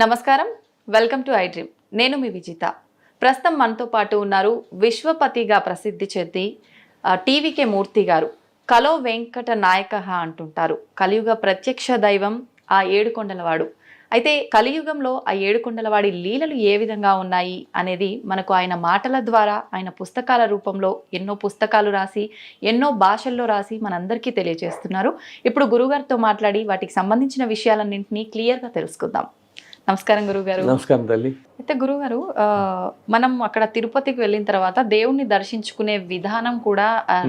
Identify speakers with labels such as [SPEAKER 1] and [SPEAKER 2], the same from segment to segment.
[SPEAKER 1] నమస్కారం, welcome to I dream. నేను మీ విజిత. ప్రస్తుతం మనతో పాటు ఉన్నారు విశ్వపతిగా ప్రసిద్ధి చెంది టీవీకే మూర్తి గారు. కలో వెంకట నాయక అంటుంటారు. కలియుగ ప్రత్యక్ష దైవం ఆ ఏడుకొండలవాడు. అయితే కలియుగంలో ఆ ఏడుకొండలవాడి లీలలు ఏ విధంగా ఉన్నాయి అనేది మనకు ఆయన మాటల ద్వారా, ఆయన పుస్తకాల రూపంలో ఎన్నో పుస్తకాలు రాసి ఎన్నో భాషల్లో రాసి మనందరికీ తెలియజేస్తున్నారు. ఇప్పుడు గురుగారితో మాట్లాడి వాటికి సంబంధించిన విషయాలన్నింటినీ క్లియర్గా తెలుసుకుందాం. నమస్కారం గురుగారు.
[SPEAKER 2] నమస్కారం తల్లి.
[SPEAKER 1] అయితే గురుగారు, మనం అక్కడ తిరుపతికి వెళ్ళిన తర్వాత దేవుణ్ణి దర్శించుకునే విధానం కూడా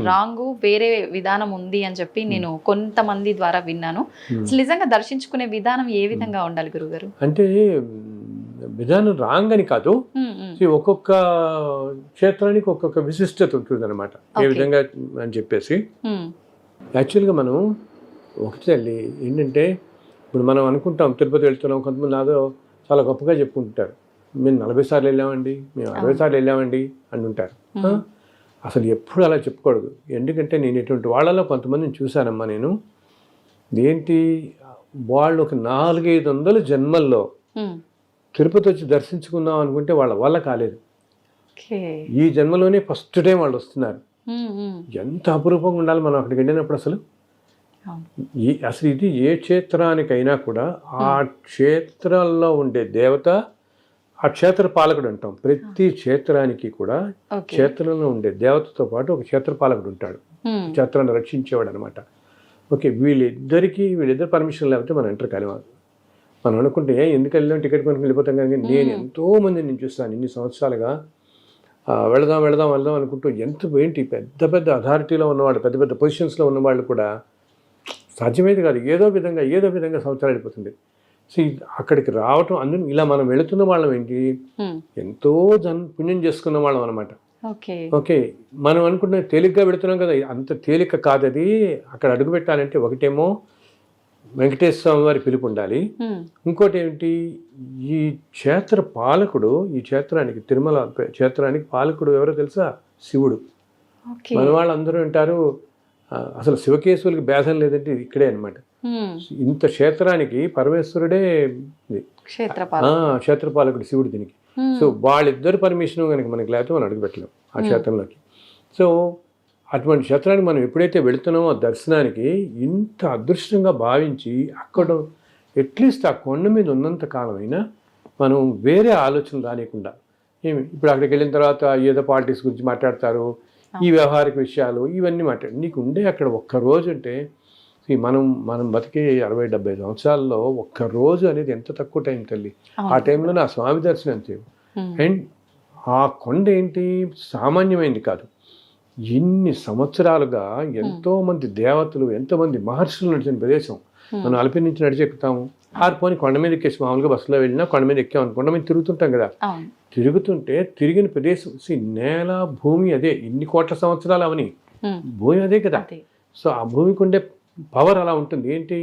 [SPEAKER 1] రాంగు, వేరే విధానం ఉంది అని చెప్పి నేను కొంతమంది ద్వారా విన్నాను. అసలు నిజంగా దర్శించుకునే విధానం ఏ విధంగా ఉండాలి గురుగారు?
[SPEAKER 2] అంటే విధానం రాంగ్ అని కాదు, ఒక్కొక్క క్షేత్రానికి ఒక్కొక్క విశిష్టత ఉంటుంది అనమాట. ఏ విధంగా అని చెప్పేసి యాక్చువల్గా మనం ఒకటి తల్లి ఏంటంటే, ఇప్పుడు మనం అనుకుంటాం తిరుపతి వెళ్తున్నాం, కొంతమంది నాదో చాలా గొప్పగా చెప్పుకుంటారు, మేము 40 సార్లు వెళ్ళామండి, మేము 60 సార్లు వెళ్ళామండి అని ఉంటారు. అసలు ఎప్పుడు అలా చెప్పకూడదు. ఎందుకంటే నేను ఇటువంటి వాళ్ళలో కొంతమందిని చూశానమ్మా. నేను ఏంటి, వాళ్ళు ఒక 400-500 జన్మల్లో తిరుపతి వచ్చి దర్శించుకుందాం అనుకుంటే వాళ్ళ వల్ల కాలేదు. ఈ జన్మలోనే ఫస్ట్ టైం వాళ్ళు వస్తున్నారు. ఎంత అపురూపంగా ఉండాలి మనం అక్కడికి వెళ్ళినప్పుడు. అసలు ఇది ఏ క్షేత్రానికైనా కూడా ఆ క్షేత్రాల్లో ఉండే దేవత, ఆ క్షేత్ర పాలకుడు అంటాం. ప్రతి క్షేత్రానికి కూడా క్షేత్రంలో ఉండే దేవతతో పాటు ఒక క్షేత్ర పాలకుడు ఉంటాడు, క్షేత్రాన్ని రక్షించేవాడు అనమాట. ఓకే, వీళ్ళిద్దరు పర్మిషన్ లేకపోతే మనం ఎంటర్ కాలేము. మనం అనుకుంటే ఎందుకు వెళ్ళాం, టికెట్ కొనుక్కొని వెళ్ళిపోతాం. కానీ నేను ఎంతో మందిని చూస్తాను ఇన్ని సంవత్సరాలుగా. వెళదాం అనుకుంటూ ఏంటి పెద్ద పెద్ద అథారిటీలో ఉన్నవాళ్ళు, పెద్ద పెద్ద పొజిషన్స్లో ఉన్నవాళ్ళు కూడా సాధ్యమైతే కాదు, ఏదో విధంగా సంవత్సరాలు అయిపోతుంది. సో అక్కడికి రావటం, అందులో ఇలా మనం వెళుతున్న వాళ్ళం ఏంటి, ఎంతో పుణ్యం చేసుకున్న వాళ్ళం అనమాట. ఓకే, మనం అనుకుంటున్న తేలిగ్గా పెడుతున్నాం కదా, అంత తేలిక కాదు అది. అక్కడ అడుగు పెట్టాలంటే ఒకటేమో వెంకటేశ్వర స్వామి వారి పిలుపు ఉండాలి, ఇంకోటి ఏంటి, ఈ క్షేత్ర పాలకుడు, ఈ క్షేత్రానికి, తిరుమల క్షేత్రానికి పాలకుడు ఎవరో తెలుసా? శివుడు. మన వాళ్ళందరూ అంటారు అసలు శివకేశవులకి భేదం లేదంటే ఇక్కడే అనమాట. ఇంత క్షేత్రానికి పరమేశ్వరుడే క్షేత్రపాలకుడు, శివుడు దీనికి. సో వాళ్ళిద్దరు పర్మిషన్ కనుక మనకి లేకపోతే మనం అడుగుపెట్టలేం ఆ క్షేత్రంలోకి. సో అటువంటి క్షేత్రానికి మనం ఎప్పుడైతే వెళుతున్నామో దర్శనానికి, ఇంత అదృష్టంగా భావించి అక్కడ అట్లీస్ట్ ఆ కొండ మీద ఉన్నంత కాలమైనా మనం వేరే ఆలోచనలు రానియకుండా, ఇప్పుడు అక్కడికి వెళ్ళిన తర్వాత ఏదో పాలిటిక్స్ గురించి మాట్లాడతారు, ఈ వ్యవహారిక విషయాలు ఇవన్నీ నీకు ఉండే అక్కడ ఒక్కరోజు అంటే, మనం బతికే 60-70 సంవత్సరాల్లో ఒక్కరోజు అనేది ఎంత తక్కువ టైం తల్లి. ఆ టైంలో నా స్వామి దర్శనం అంతే. అండ్ ఆ కొండ ఏంటి సామాన్యమైంది కాదు. ఇన్ని సంవత్సరాలుగా ఎంతోమంది దేవతలు, ఎంతోమంది మహర్షులు నడిచిన ప్రదేశం. మనం అలిపి నుంచి నడిచెక్కుతాము, ఆరిపోని కొండ మీద ఎక్కేసి, మామూలుగా బస్సులో వెళ్ళినా కొండ మీద ఎక్కామని కొండ మీద తిరుగుతుంటాం కదా, తిరుగుతుంటే తిరిగిన ప్రదేశం నేల, భూమి అదే. ఇన్ని కోట్ల సంవత్సరాలు అవని భూమి అదే కదా. సో ఆ భూమికి ఉండే పవర్ అలా ఉంటుంది. ఏంటి,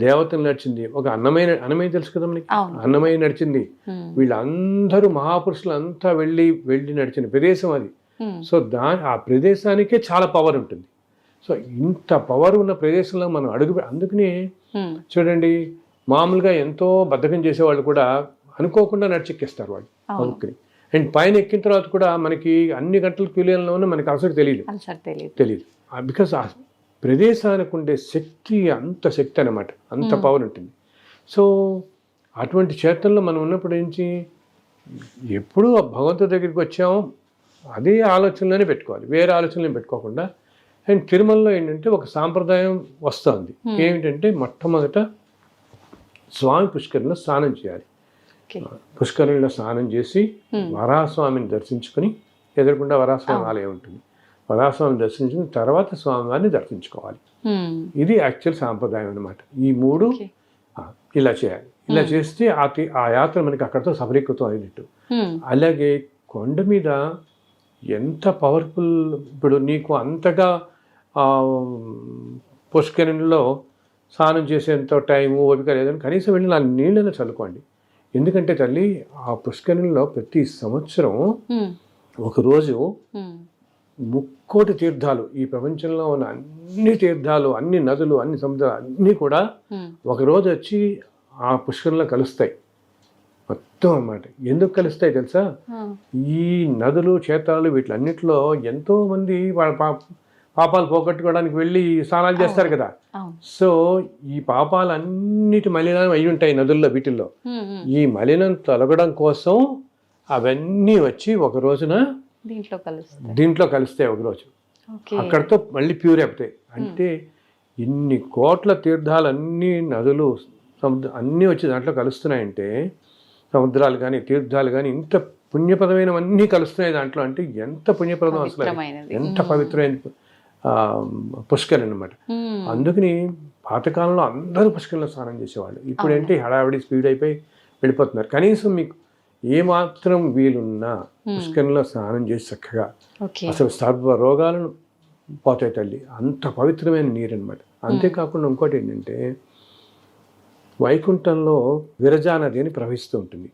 [SPEAKER 2] దేవతలు నడిచింది, ఒక అన్నమయ్య తెలుసు కదా మనకి, అన్నమయ్య నడిచింది. వీళ్ళందరూ మహాపురుషులు అంతా వెళ్ళి నడిచిన ప్రదేశం అది. సో ఆ ప్రదేశానికే చాలా పవర్ ఉంటుంది. సో ఇంత పవర్ ఉన్న ప్రదేశంలో మనం అందుకనే చూడండి, మామూలుగా ఎంతో బద్ధకం చేసేవాళ్ళు కూడా అనుకోకుండా నడిచెక్కేస్తారు వాళ్ళు కొనుక్కుని. అండ్ పైన ఎక్కిన తర్వాత కూడా మనకి అన్ని గంటల క్యూలీలోనూ మనకి అసలు తెలియదు. బికాస్ ఆ ప్రదేశానికి ఉండే శక్తి, అంత శక్తి అనమాట, అంత పవర్ ఉంటుంది. సో అటువంటి క్షేత్రంలో మనం ఉన్నప్పుడు ఏంటి, ఎప్పుడు భగవంతుడి దగ్గరికి వచ్చామో అదే ఆలోచనలోనే పెట్టుకోవాలి, వేరే ఆలోచనలు పెట్టుకోకుండా. అండ్ తిరుమలలో ఏంటంటే ఒక సాంప్రదాయం వస్తుంది. ఏమిటంటే మొట్టమొదట స్వామి పుష్కరిణిలో స్నానం చేయాలి. పుష్కరిణిలో స్నానం చేసి వరాహస్వామిని దర్శించుకుని, ఎదురుకుండా వరాహస్వామి ఆలయం ఉంటుంది, వరాహస్వామిని దర్శించుకుని తర్వాత స్వామివారిని దర్శించుకోవాలి. ఇది యాక్చువల్ సాంప్రదాయం అనమాట. ఈ 3 ఇలా చేయాలి. ఇలా చేస్తే ఆ యాత్ర మనకి అక్కడితో సఫలీకృతం అయినట్టు. అలాగే కొండ మీద ఎంత పవర్ఫుల్, ఇప్పుడు నీకు అంతగా పుష్కరిణిలో స్నానం చేసేంత టైము, ఓపిక లేదని కనీసం వెళ్ళి 4 నీళ్ళని చల్లుకోండి. ఎందుకంటే తల్లి, ఆ పుష్కరిణిలో ప్రతి సంవత్సరం ఒకరోజు 3 తీర్థాలు, ఈ ప్రపంచంలో ఉన్న అన్ని తీర్థాలు, అన్ని నదులు, అన్ని సముద్రాలు అన్నీ కూడా ఒకరోజు వచ్చి ఆ పుష్కరంలో కలుస్తాయి. మొత్తం అన్నమాట. ఎందుకు కలుస్తాయి తెలుసా? ఈ నదులు క్షేత్రాలు వీటిలన్నిటిలో ఎంతో మంది వాళ్ళ పాపాలు పోగొట్టుకోవడానికి వెళ్ళి స్నానాలు చేస్తారు కదా. సో ఈ పాపాలన్నిటి మలినం అయి ఉంటాయి నదుల్లో వీటిల్లో. ఈ మలినం తొలగడం కోసం అవన్నీ వచ్చి ఒక రోజున దీంట్లో కలుస్తాయి ఒక రోజు. అక్కడితో మళ్ళీ ప్యూర్ అయిపోతాయి. అంటే ఇన్ని కోట్ల తీర్థాలన్నీ నదులు అన్నీ వచ్చి దాంట్లో కలుస్తున్నాయంటే, సముద్రాలు కానీ తీర్థాలు కానీ ఇంత పుణ్యప్రదమైనవన్నీ కలుస్తున్నాయి దాంట్లో. అంటే ఎంత పుణ్యప్రదం అసలు, ఎంత పవిత్రమైన పుష్కరం అన్నమాట. అందుకని పాతకాలంలో అందరూ పుష్కరంలో స్నానం చేసేవాళ్ళు. ఇప్పుడు ఏంటి హడావిడి స్పీడ్ అయిపోయి వెళ్ళిపోతున్నారు. కనీసం మీకు ఏమాత్రం వీలున్నా పుష్కరంలో స్నానం చేసి చక్కగా అసలు సర్వ రోగాలను పోతాయి తల్లి. అంత పవిత్రమైన నీరు అనమాట. అంతేకాకుండా ఇంకోటి ఏంటంటే, వైకుంఠంలో విరజా నది అని ప్రవహిస్తూ ఉంటుంది.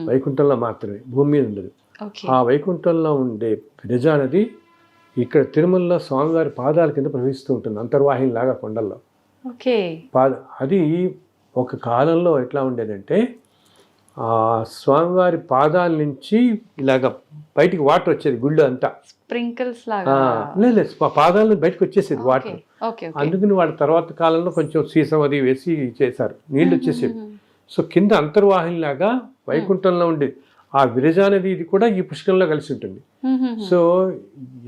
[SPEAKER 2] వైకుంఠంలో మాత్రమే, భూమి మీద ఉండదు. ఆ వైకుంఠంలో ఉండే విరజా నది ఇక్కడ తిరుమలలో స్వామివారి పాదాల కింద ప్రవహిస్తూ ఉంటుంది, అంతర్వాహిని లాగా కొండల్లో. అది ఒక కాలంలో ఎట్లా ఉండేదంటే, ఆ స్వామివారి పాదాల నుంచి ఇలాగ బయటికి వాటర్ వచ్చేది గుళ్ళు అంతా,
[SPEAKER 1] స్ప్రింకిల్స్ లాగా.
[SPEAKER 2] లేదు, పాదాలను బయటకు వచ్చేసేది వాటర్. అందుకని వాళ్ళ తర్వాత కాలంలో కొంచెం సీసం అది వేసి చేశారు, నీళ్ళు వచ్చేసేవి. సో కింద అంతర్వాహిని లాగా వైకుంఠంలో ఉండేది. ఆ విరజా నది ఇది కూడా ఈ పుష్కరంలో కలిసి ఉంటుంది. సో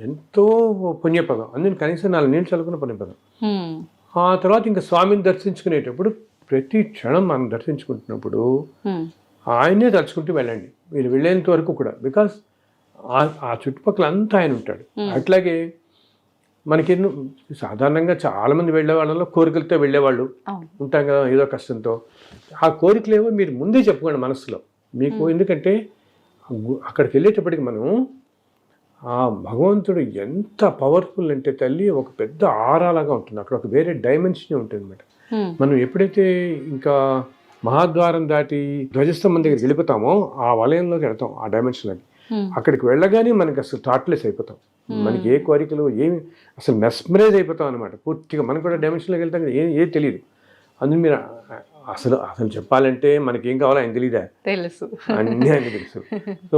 [SPEAKER 2] ఎంతో పుణ్యపదం. అందుకని కనీసం 4 నీళ్ళు చల్లుకున్న పుణ్యపదం. ఆ తర్వాత ఇంకా స్వామిని దర్శించుకునేటప్పుడు ప్రతి క్షణం మనం దర్శించుకుంటున్నప్పుడు ఆయనే తలుచుకుంటూ వెళ్ళండి మీరు వెళ్ళేంత వరకు కూడా. బికాస్ ఆ చుట్టుపక్కల అంతా ఆయన ఉంటాడు. అట్లాగే మనకి సాధారణంగా చాలామంది వెళ్ళే వాళ్ళలో కోరికలతో వెళ్ళేవాళ్ళు ఉంటాం కదా, ఏదో కష్టంతో. ఆ కోరికలేవో మీరు ముందే చెప్పుకోండి మనసులో మీకు. ఎందుకంటే అక్కడికి వెళ్ళేటప్పటికి మనం ఆ భగవంతుడు ఎంత పవర్ఫుల్ అంటే తల్లి, ఒక పెద్ద ఆరాలాగా ఉంటుంది. అక్కడ ఒక వేరే డైమెన్షన్ ఉంటుంది అన్నమాట. మనం ఎప్పుడైతే ఇంకా మహాద్వారం దాటి ధ్వజస్తంభం దగ్గరికి వెళ్ళిపోతామో ఆ వలయంలోకి వెళ్తాం, ఆ డైమెన్షన్లోకి. అక్కడికి వెళ్ళగానే మనకి అసలు థాట్లెస్ అయిపోతాం. మనకి ఏ కోరికలు ఏమి, అసలు మెస్మరైజ్ అయిపోతాం అనమాట పూర్తిగా. మనం కూడా డైమెన్షన్లోకి వెళ్తాం కదా, ఏది తెలియదు. అందుకు మీరు అసలు చెప్పాలంటే మనకి ఏం కావాలో ఆయన తెలియదా?
[SPEAKER 1] తెలుసు,
[SPEAKER 2] అన్నీ ఆయన తెలుసు. సో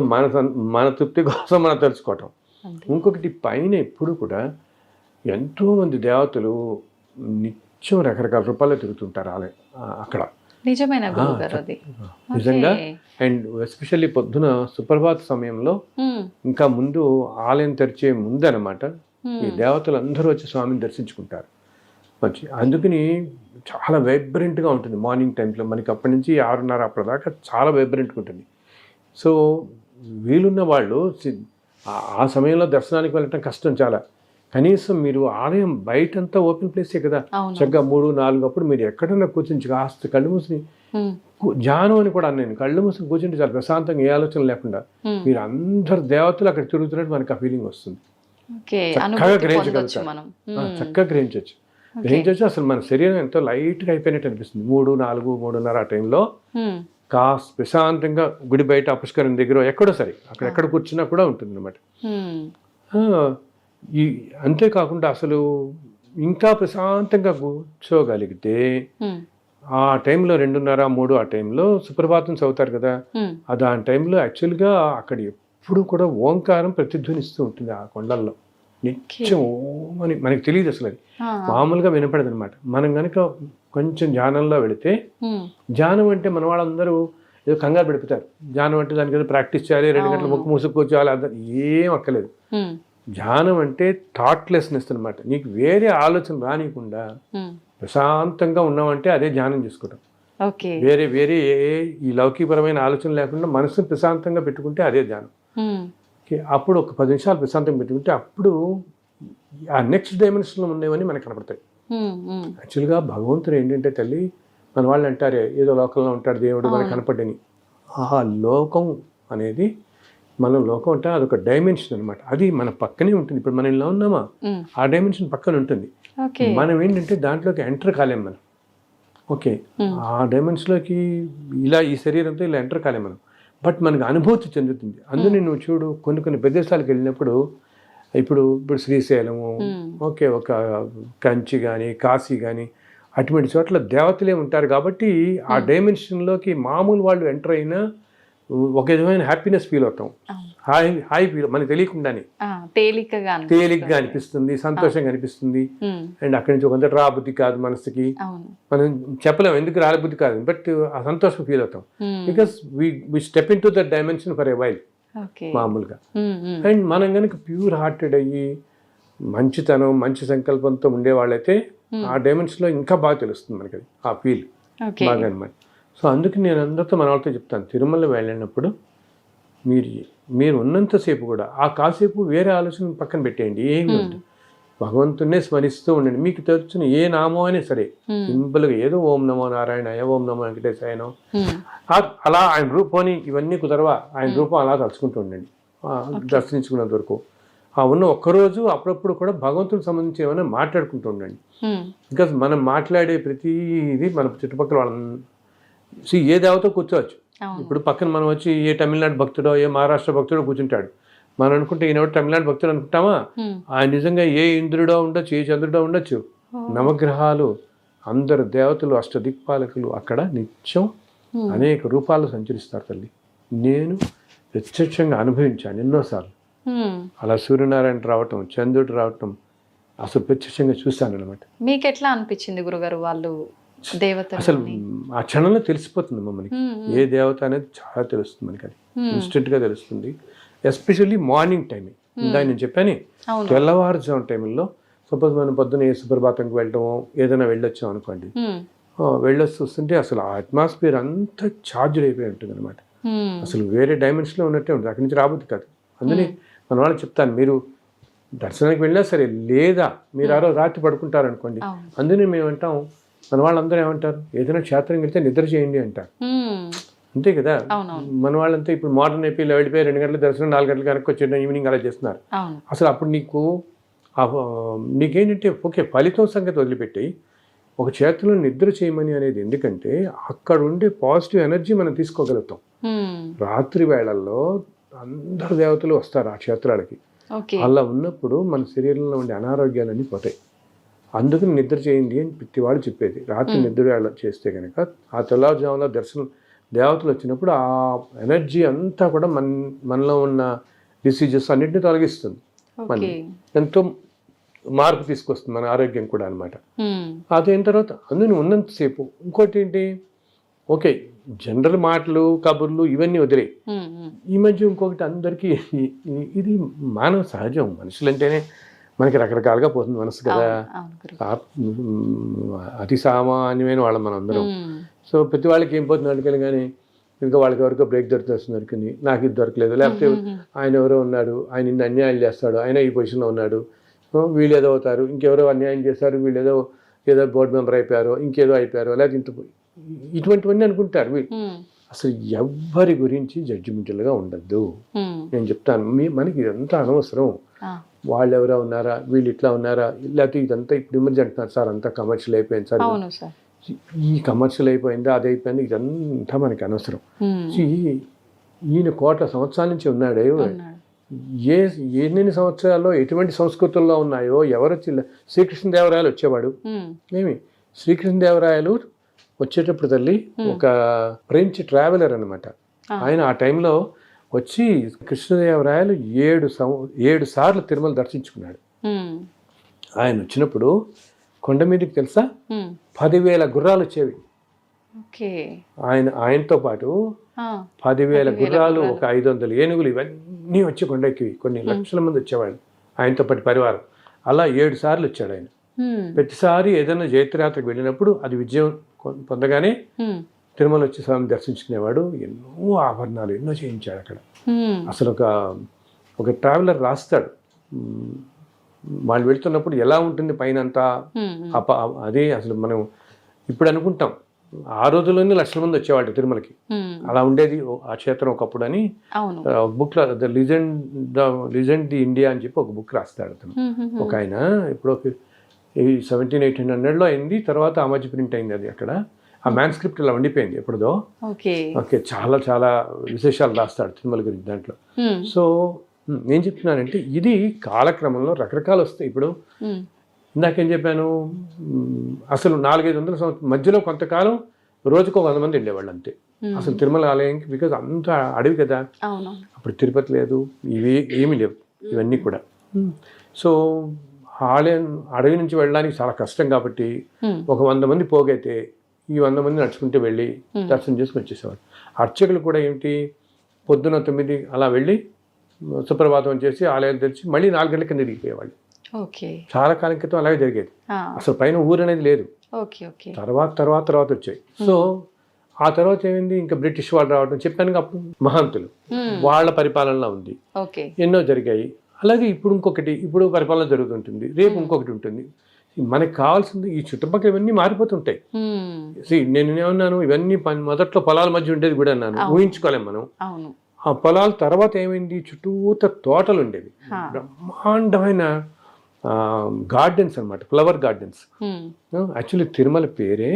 [SPEAKER 2] మన తృప్తి కోసం మనం తెలుసుకోవటం. ఇంకొకటి పైన ఎప్పుడు కూడా ఎంతోమంది దేవతలు నిత్యం రకరకాల రూపాల్లో తిరుగుతుంటారు అక్కడ.
[SPEAKER 1] నిజమైన
[SPEAKER 2] నిజంగా. అండ్ ఎస్పెషల్లీ పొద్దున సుప్రభాత సమయంలో ఇంకా ముందు ఆలయం తెరిచే ముందు అనమాట ఈ దేవతలు అందరూ వచ్చి స్వామిని దర్శించుకుంటారు వచ్చి. అందుకని చాలా వైబ్రెంట్గా ఉంటుంది మార్నింగ్ టైంలో. మనకి అప్పటి నుంచి 6:30 అప్పటిదాకా చాలా వైబ్రెంట్గా ఉంటుంది. సో వీలున్న వాళ్ళు ఆ సమయంలో దర్శనానికి వెళ్ళటం కష్టం చాలా. కనీసం మీరు ఆలయం బయటంతా ఓపెన్ ప్లేసే కదా, చక్కగా 3-4 అప్పుడు మీరు ఎక్కడన్నా కూర్చుని కాస్త కళ్ళు మూసుని ధ్యానం అని కూడా నేను కళ్ళు మూసుని కూర్చుంటే చాలా ప్రశాంతంగా, ఏ ఆలోచన లేకుండా మీరు అందరు దేవతలు అక్కడ తిరుగుతున్నట్టు మనకి ఆ ఫీలింగ్ వస్తుంది. చక్కగా గ్రహించగలుగుతాం, చక్కగా గ్రహించవచ్చు. అసలు మన శరీరం ఎంతో లైట్గా అయిపోయినట్టు అనిపిస్తుంది. 3-4-3:30 ఆ టైంలో కాస్త ప్రశాంతంగా గుడి బయట పుష్కరం దగ్గర ఎక్కడో సరే అక్కడెక్కడ కూర్చున్నా కూడా ఉంటుంది అన్నమాట. అంతేకాకుండా అసలు ఇంకా ప్రశాంతంగా కూర్చోగలిగితే ఆ టైంలో 2:30-3 ఆ టైంలో సుప్రభాతం చదువుతారు కదా, ఆ టైంలో యాక్చువల్గా అక్కడ ఎప్పుడు కూడా ఓంకారం ప్రతిధ్వనిస్తూ ఉంటుంది ఆ కొండల్లో నిత్యం. ఓమని మనకి తెలియదు అసలు, అది మామూలుగా వినపడదు అనమాట. మనం కనుక కొంచెం ధ్యానంలో వెళితే, ధ్యానం అంటే మన వాళ్ళందరూ ఏదో కంగారు పెడిపోతారు. ధ్యానం అంటే దానికి ఏదో ప్రాక్టీస్ చేయాలి, 2 గంటలు ముక్కు మూసుకొచ్చేయాలి, అర్థం ఏం అక్కలేదు. ధ్యానం అంటే థాట్లెస్నెస్ అనమాట. నీకు వేరే ఆలోచన రానికుండా ప్రశాంతంగా ఉన్నామంటే అదే ధ్యానం చేసుకోవటం. వేరే వేరే ఈ లౌకికపరమైన ఆలోచన లేకుండా మనసును ప్రశాంతంగా పెట్టుకుంటే అదే ధ్యానం. అప్పుడు ఒక 10 నిమిషాలు ప్రశాంతంగా పెట్టుకుంటే అప్పుడు ఆ నెక్స్ట్ డైమెన్షన్లో ఉండేవని మనకు కనపడతాయి. యాక్చువల్గా భగవంతుడు ఏంటంటే తల్లి, మన వాళ్ళు అంటారే ఏదో లోకంలో ఉంటాడు దేవుడు మనకు కనపడని. ఆ లోకం అనేది, మనం లోకం అంటే అదొక డైమెన్షన్ అనమాట. అది మన పక్కనే ఉంటుంది. ఇప్పుడు మనం ఇలా ఉన్నామా, ఆ డైమెన్షన్ పక్కన ఉంటుంది. మనం ఏంటంటే దాంట్లోకి ఎంటర్ కాలేం మనం. ఓకే, ఆ డైమెన్షన్లోకి ఇలా ఈ శరీరంతో ఇలా ఎంటర్ కాలేం మనం. బట్ మనకు అనుభూతి చెందుతుంది. అందుకని నువ్వు చూడు, కొన్ని ప్రదేశాలకు వెళ్ళినప్పుడు, ఇప్పుడు శ్రీశైలము, ఓకే, ఒక కంచి కానీ కాశీ కానీ అటువంటి చోట్ల దేవతలే ఉంటారు కాబట్టి ఆ డైమెన్షన్లోకి మామూలు వాళ్ళు ఎంటర్ అయినా ఒక విధమైన హ్యాపీనెస్ ఫీల్ అవుతాం, హాయి ఫీల్ మనకి తెలియకుండానే తేలిగ్గా అనిపిస్తుంది, సంతోషంగా అనిపిస్తుంది. అండ్ అక్కడి నుంచి ఒక రాబుద్ధి కాదు మనసుకి, మనం చెప్పలేము ఎందుకు రాబుద్ధి కాదు, బట్ ఆ సంతోషం ఫీల్ అవుతాం. Because we step into that dimension for a while మామూలుగా. అండ్ మనం కనుక ప్యూర్ హార్టెడ్ అయ్యి మంచితనం మంచి సంకల్పంతో ఉండేవాళ్ళైతే ఆ డైమెన్షన్లో ఇంకా బాగా తెలుస్తుంది మనకి అది, ఆ ఫీల్ బాగా అనమాట. సో అందుకే నేను అందరితో మన వాళ్ళతో చెప్తాను, తిరుమల వెళ్ళినప్పుడు మీరు ఉన్నంతసేపు కూడా ఆ కాసేపు వేరే ఆలోచన పక్కన పెట్టేయండి, ఏమి ఉంది భగవంతున్నే స్మరిస్తూ ఉండండి. మీకు తెలిసిన ఏ నామం అయినా సరే సింపుల్గా ఏదో ఓం నమో నారాయణ, ఓం నమో వెంకటేశాయనో, అలా ఆయన రూపాన్ని ఇవన్నీ కుదరవా ఆయన రూపం అలా తలుచుకుంటూ ఉండండి దర్శించుకున్నంత వరకు. ఆ ఉన్న ఒక్కరోజు అప్పుడప్పుడు కూడా భగవంతుడికి సంబంధించి ఏమైనా మాట్లాడుకుంటూ ఉండండి. బికాజ్ మనం మాట్లాడే ప్రతి ఇది మన చుట్టుపక్కల వాళ్ళని ఏ దేవతో కూర్చోవచ్చు. ఇప్పుడు పక్కన మనం వచ్చి ఏ తమిళనాడు భక్తుడో ఏ మహారాష్ట్ర భక్తుడో కూర్చుంటాడు, మనం అనుకుంటే ఈయన తమిళనాడు భక్తుడు అనుకుంటామా, ఆయన నిజంగా ఏ ఇంద్రుడో ఉండొచ్చు, ఏ చంద్రుడో ఉండొచ్చు. నవగ్రహాలు, అందరు దేవతలు, అష్టదిక్పాలకులు అక్కడ నిత్యం అనేక రూపాలు సంచరిస్తారు తల్లి. నేను ప్రత్యక్షంగా అనుభవించాను ఎన్నోసార్లు. అలా సూర్యనారాయణ రావటం, చంద్రుడు రావటం అసలు ప్రత్యక్షంగా చూశాను అనమాట.
[SPEAKER 1] మీకు ఎట్లా అనిపించింది గురుగారు వాళ్ళు దేవత? అసలు
[SPEAKER 2] ఆ క్షణంలో తెలిసిపోతుంది మమ్మల్ని ఏ దేవత అనేది చాలా తెలుస్తుంది మనకి, అది ఇన్స్టెంట్గా తెలుస్తుంది. ఎస్పెషల్లీ మార్నింగ్ టైమింగ్, ఇందా నేను చెప్పాను తెల్లవారుజాము టైంలో. సపోజ్ మనం పొద్దున్న ఏ సుప్రభాతంకి వెళ్ళటమో ఏదైనా వెళ్ళొచ్చాం అనుకోండి, వెళ్ళొచ్చి చూస్తుంటే అసలు ఆ అట్మాస్ఫియర్ అంతా ఛార్జ్డ్ అయిపోయి ఉంటుంది అనమాట. అసలు వేరే డైమెన్షన్లో ఉన్నట్టే ఉంటుంది, అక్కడి నుంచి రాబోద్ది కాదు. అందుకని మన వాళ్ళకి చెప్తాను, మీరు దర్శనానికి వెళ్ళినా సరే లేదా మీరు ఆ రోజు రాత్రి పడుకుంటారనుకోండి, అందుకని మేము అంటాం, మన వాళ్ళందరూ ఏమంటారు, ఏదైనా క్షేత్రం వెళ్తే నిద్ర చేయండి అంటారు. అంతే కదా, మన వాళ్ళంతా ఇప్పుడు మోడర్న్ అయిపోయి వెళ్ళిపోయి 2 గంటల దర్శనం 4 గంటలకు కనుక్కి వచ్చి ఈవినింగ్ అలా చేస్తున్నారు. అసలు అప్పుడు నీకేంటంటే ఓకే ఫలితం సంగతి వదిలిపెట్టి ఒక క్షేత్రంలో నిద్ర చేయమని అనేది, ఎందుకంటే అక్కడ ఉండే పాజిటివ్ ఎనర్జీ మనం తీసుకోగలుగుతాం. రాత్రి వేళల్లో అందరు దేవతలు వస్తారు ఆ క్షేత్రాలకి, అలా ఉన్నప్పుడు మన శరీరంలో ఉండే అనారోగ్యాలన్నీ పోతాయి. అందుకని నిద్ర చేయండి అని ప్రతివాడు చెప్పేది. రాత్రి నిద్ర చేస్తే కనుక ఆ తెల్లవారుజామున దర్శనం దేవతలు వచ్చినప్పుడు ఆ ఎనర్జీ అంతా కూడా మనలో ఉన్న డిసీజెస్ అన్నింటినీ తొలగిస్తుంది, మన ఎంతో మార్పు తీసుకొస్తుంది మన ఆరోగ్యం కూడా అనమాట. అదైన తర్వాత అందుకని ఉన్నంతసేపు ఇంకోటి ఏంటి, ఓకే జనరల్ మాటలు కబుర్లు ఇవన్నీ వదిలే. ఈ మధ్య ఇంకొకటి అందరికీ ఇది మానవ సహజం, మనుషులంటేనే మనకి రకరకాలుగా పోతుంది మనసు కదా, అతి సామాన్యమైన వాళ్ళం మనం అందరం. సో ప్రతి వాళ్ళకి ఏం పోతుంది అడిగాలి, కానీ ఇంకా వాళ్ళకి ఎవరికో బ్రేక్ దొరికింది, నాకు ఇది దొరకలేదు, లేకపోతే ఆయన ఎవరో ఉన్నాడు, ఆయన ఇన్ని అన్యాయాలు చేస్తాడు, ఆయన ఈ పొజిషన్లో ఉన్నాడు, వీళ్ళు ఏదో అవుతారు, ఇంకెవరో అన్యాయం చేశారు, వీళ్ళు ఏదో బోర్డు మెంబర్ అయిపోయారో ఇంకేదో అయిపోయారో, లేకపోతే ఇటువంటివన్నీ అనుకుంటారు వీళ్ళు. అసలు ఎవ్వరి గురించి జడ్జిమెంటల్గా ఉండద్దు. నేను చెప్తాను, మనకి ఇదంతా అనవసరం. వాళ్ళు ఎవరో ఉన్నారా, వీళ్ళు ఇట్లా ఉన్నారా, లేకపోతే ఇదంతా ఇప్పుడు ఇమర్జెంట్ అంటున్నారు సార్ అంతా కమర్షియల్ అయిపోయింది సార్, ఈ కమర్షియల్ అయిపోయిందా అది అయిపోయింది, ఇదంతా మనకి అనవసరం. ఈయన కోట్ల సంవత్సరాల నుంచి ఉన్నాడే, ఎన్ని సంవత్సరాల్లో ఎటువంటి సంస్కృతుల్లో ఉన్నాయో ఎవరు వచ్చి, శ్రీకృష్ణదేవరాయలు వచ్చేవాడు, శ్రీకృష్ణదేవరాయలు వచ్చేటప్పుడు తల్లి ఒక ఫ్రెంచ్ ట్రావెలర్ అనమాట ఆయన. ఆ టైంలో వచ్చి కృష్ణదేవరాయలు 7 సార్లు తిరుమల దర్శించుకున్నాడు. ఆయన వచ్చినప్పుడు కొండ మీదకి తెలుసా 10,000 గుర్రాలు వచ్చేవి. ఆయనతో పాటు 10,000 గుర్రాలు, ఒక 500 ఏనుగులు, ఇవన్నీ వచ్చి కొండకి కొన్ని లక్షల మంది వచ్చేవాళ్ళు ఆయనతో పాటు పరివారం. అలా 7 సార్లు వచ్చాడు ఆయన. ప్రతిసారి ఏదైనా జైత్రయాత్రకు వెళ్ళినప్పుడు అది విజయం పొందగానే తిరుమల వచ్చి స్వామి దర్శించుకునేవాడు. ఎన్నో ఆభరణాలు ఎన్నో చేయించాడు అక్కడ. అసలు ఒక ట్రావెలర్ రాస్తాడు, వాళ్ళు వెళ్తున్నప్పుడు ఎలా ఉంటుంది పైన అంతా, అదే అసలు మనం ఇప్పుడు అనుకుంటాం, ఆ రోజుల్లోనే లక్షల మంది వచ్చేవాళ్ళు తిరుమలకి, అలా ఉండేది ఆ క్షేత్రం ఒకప్పుడు అని. బుక్ లో ద లిజెండ్ ది ఇండియా అని చెప్పి ఒక బుక్ రాస్తాడు అతను, ఒక ఆయన. ఇప్పుడు 1700-1800లో అయింది, తర్వాత ఆ మధ్య ప్రింట్ అయింది అది. అక్కడ ఆ మ్యాన్స్క్రిప్ట్ ఇలా ఉండిపోయింది ఎప్పుడుదో. ఓకే చాలా చాలా విశేషాలు రాస్తాడు తిరుమల గురించి దాంట్లో. సో నేను చెప్తున్నానంటే ఇది కాలక్రమంలో రకరకాలు వస్తాయి. ఇప్పుడు ఇందాకేం చెప్పాను, అసలు 400-500 సంవత్సరం మధ్యలో కొంతకాలం రోజుకు 100 మంది ఉండేవాళ్ళు అంతే. అసలు తిరుమల ఆలయంకి, బికాజ్ అంత అడవి కదా,
[SPEAKER 1] అవును.
[SPEAKER 2] అప్పుడు తిరుపతి లేదు, ఇవి ఏమీ లేవు ఇవన్నీ కూడా. సో ఆలయం అడవి నుంచి వెళ్ళడానికి చాలా కష్టం కాబట్టి ఒక 100 మంది పోగైతే ఈ 100 మంది నడుచుకుంటూ వెళ్ళి దర్శనం చేసుకుని వచ్చేసేవారు. అర్చకులు కూడా ఏమిటి, పొద్దున 9 అలా వెళ్ళి సుప్రభాతం చేసి ఆలయాలు తెరిచి మళ్ళీ 4 గంటల కింద దిగిపోయేవాళ్ళు.
[SPEAKER 1] ఓకే.
[SPEAKER 2] చాలా కాలం క్రితం అలాగే జరిగేది. అసలు పైన ఊరు అనేది లేదు.
[SPEAKER 1] ఓకే. ఓకే.
[SPEAKER 2] తర్వాత వచ్చాయి. సో ఆ తర్వాత ఏమైంది, ఇంకా బ్రిటిష్ వాళ్ళు రావడం, చెప్పాను అప్పుడు మహంతులు వాళ్ళ పరిపాలనలో ఉంది,
[SPEAKER 1] ఓకే.
[SPEAKER 2] ఎన్నో జరిగాయి. అలాగే ఇప్పుడు ఇంకొకటి, ఇప్పుడు పరిపాలన జరుగుతుంటుంది, రేపు ఇంకొకటి ఉంటుంది. మనకి కావాల్సింది ఈ చుట్టుపక్కల ఇవన్నీ మారిపోతుంటాయి. నేను ఏమన్నాను, ఇవన్నీ మొదట్లో పొలాల మధ్య ఉండేది కూడా అన్నాను, ఊహించుకోలేం మనం. ఆ పొలాల తర్వాత ఏమైంది, చుట్టూత తోటలు ఉండేవి, బ్రహ్మాండమైన గార్డెన్స్ అన్నమాట, ఫ్లవర్ గార్డెన్స్. యాక్చువల్లీ తిరుమల పేరే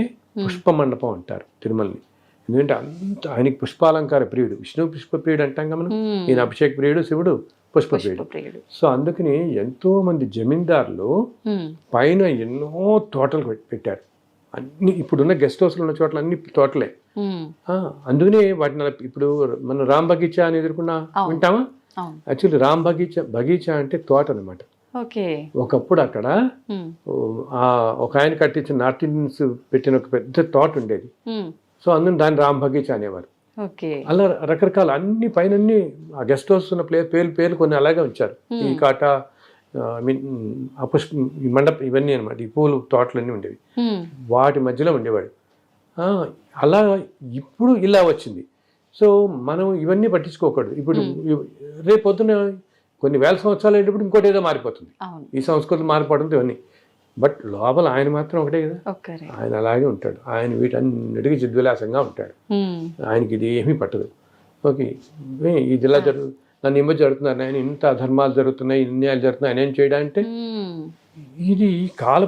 [SPEAKER 2] పుష్ప మండపం అంటారు తిరుమలని. ఎందుకంటే అంత ఆయనకి పుష్పాలంకార ప్రియుడు, విష్ణు పుష్ప ప్రియుడు అంటాం కదా మనం, ఈయన అభిషేక ప్రియుడు, శివుడు పుష్ప ప్రియుడు. సో అందుకని ఎంతో మంది జమీందారులు పైన ఎన్నో తోటలు పెట్టారు. అన్ని ఇప్పుడున్న గెస్ట్ హౌస్లు ఉన్న చోట్ల అన్ని తోటలే. అందుకనే వాటిని ఇప్పుడు మనం రామ్ బగీచా అని ఎదుర్కొన్నా వింటామా. యాక్చువల్లీ రామ్ బగీచా అంటే తోట అనమాట. ఒకప్పుడు అక్కడ ఒక ఆయన కట్టించిన నార్త్ ఇండియన్స్ పెట్టిన ఒక పెద్ద తోట ఉండేది. సో అందులో దాన్ని రామ్ బగీచా అనేవారు. అలా రకరకాల అన్ని పైన ఆ గెస్ట్ హౌస్ ఉన్న పేర్లు కొన్ని అలాగే ఉంచారు. ఈ కాట, ఈ మండపం, ఇవన్నీ అనమాట, ఈ పూలు తోటలన్నీ ఉండేవి, వాటి మధ్యలో ఉండేవాడు. అలా ఇప్పుడు ఇలా వచ్చింది. సో మనం ఇవన్నీ పట్టించుకోకూడదు. ఇప్పుడు రేపు పొద్దున కొన్ని వేల సంవత్సరాలు అయ్యేటప్పుడు ఇంకోటి ఏదో మారిపోతుంది, ఈ సంస్కృతులు మారిపోవడంతో ఇవన్నీ. బట్ లోపల ఆయన మాత్రం ఒకటే కదా, ఆయన అలాగే ఉంటాడు. ఆయన వీటన్నిటికీ చిద్విలాసంగా ఉంటాడు. ఆయనకి ఇది ఏమీ పట్టదు. ఓకే, ఇది ఇలా జరుగుతుంది, నన్ను ఇమ్మ జరుగుతున్నారు, ఆయన ఇంత అధర్మాలు జరుగుతున్నాయి, ఇన్యాయాలు జరుగుతున్నాయి, ఆయన ఏం చేయడంటే ఇది కాల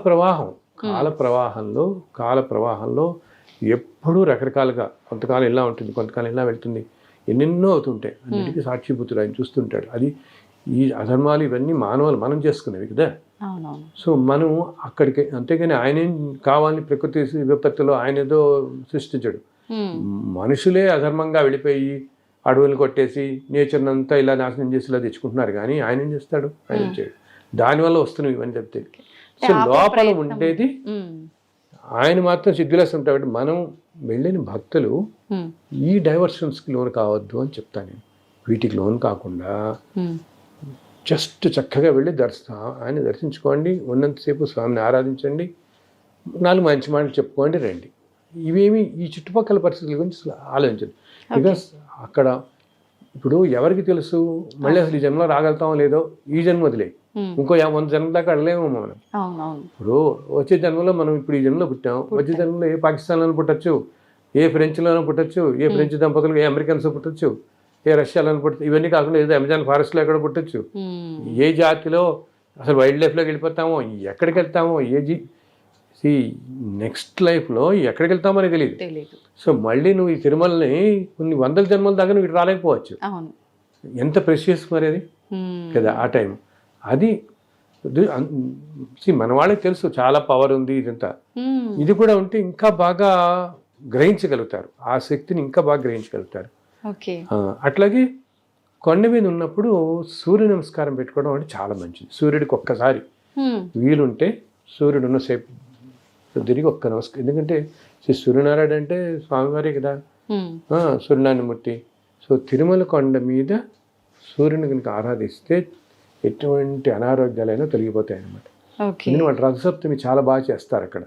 [SPEAKER 2] ప్రవాహంలో ఎప్పుడూ రకరకాలుగా, కొంతకాలం ఇలా ఉంటుంది, కొంతకాలం ఇలా వెళ్తుంది, ఎన్నెన్నో అవుతుంటాయి. అన్నిటికీ సాక్షిభూతుడు ఆయన చూస్తుంటాడు. అది ఈ అధర్మాలు ఇవన్నీ మనం చేసుకునేవి కదా. సో మనం అక్కడికి, అంతేగాని ఆయనేం కావాలని ప్రకృతి విపత్తులో ఆయన ఏదో సృష్టించాడు. మనుషులే అధర్మంగా వెళ్ళిపోయి అడవులు కొట్టేసి నేచర్ అంతా ఇలా నాశనం చేసి ఇలా తెచ్చుకుంటున్నారు, కానీ ఆయన ఏం చేస్తాడు, ఆయన చేయడు. దానివల్ల వస్తున్నాయి ఇవన్నీ చెప్తే. సో లోపల ఉండేది ఆయన మాత్రం సిద్ధిలేసి ఉంటాడు. మనం వెళ్ళిన భక్తులు ఈ డైవర్షన్స్కి లోన్ కావద్దు అని చెప్తాను నేను. వీటికి లోన్ కాకుండా జస్ట్ చక్కగా వెళ్ళి ఆయన దర్శించుకోండి, ఉన్నంతసేపు స్వామిని ఆరాధించండి, 4 మంచి మాటలు చెప్పుకోండి, రండి. ఇవేమి ఈ చుట్టుపక్కల పరిస్థితుల గురించి ఆలోచించండి. బికాస్ అక్కడ ఇప్పుడు ఎవరికి తెలుసు మళ్ళీ అసలు ఈ జన్మలో రాగలుగుతామో లేదో, ఈ జన్మ వదిలే ఇంకో 100 జన్మ దాకా అడలేమో మనం. ఇప్పుడు వచ్చే జన్మలో మనం ఇప్పుడు ఈ జన్మలో పుట్టాం, వచ్చే జన్మలో ఏ పాకిస్తాన్లోనూ పుట్టచ్చు, ఏ ఫ్రెంచ్లోనూ పుట్టచ్చు, ఏ ఫ్రెంచ్ దంపతులు, ఏ అమెరికన్స్ పుట్టచ్చు, ఏ రష్యాలో పుట్టచ్చు, ఇవన్నీ కాకుండా ఏదో అమెజాన్ ఫారెస్ట్లో ఎక్కడ పుట్టచ్చు, ఏ జాతిలో అసలు వైల్డ్ లైఫ్లోకి వెళ్ళిపోతామో, ఎక్కడికి వెళ్తామో, నెక్స్ట్ లైఫ్లో ఎక్కడికి వెళ్తామో అని తెలియదు. సో మళ్ళీ నువ్వు ఈ తిరుమలని కొన్ని 100 జన్మల దాకా నువ్వు ఇటు రాలేకపోవచ్చు. ఎంత ప్రెషియస్ మరి అది కదా ఆ టైం. అది మన వాళ్ళకి తెలుసు చాలా పవర్ ఉంది ఇదంతా. ఇది కూడా ఉంటే ఇంకా బాగా గ్రహించగలుగుతారు, ఆ శక్తిని ఇంకా బాగా గ్రహించగలుగుతారు. అట్లాగే కొండ మీద ఉన్నప్పుడు సూర్య నమస్కారం పెట్టుకోవడం అంటే చాలా మంచిది. సూర్యుడికి ఒక్కసారి వీలుంటే సూర్యుడు ఉన్నసేపు తిరిగి ఒక్క నమస్కారం. ఎందుకంటే సూర్యనారాయణ అంటే స్వామివారే కదా, సూర్యనారాయణమూర్తి. సో తిరుమల కొండ మీద సూర్యుని కనుక ఆరాధిస్తే ఎటువంటి అనారోగ్యాలైనా తొలగిపోతాయి అన్నమాట. ఎందుకంటే రథసప్తమి చాలా బాగా చేస్తారు అక్కడ.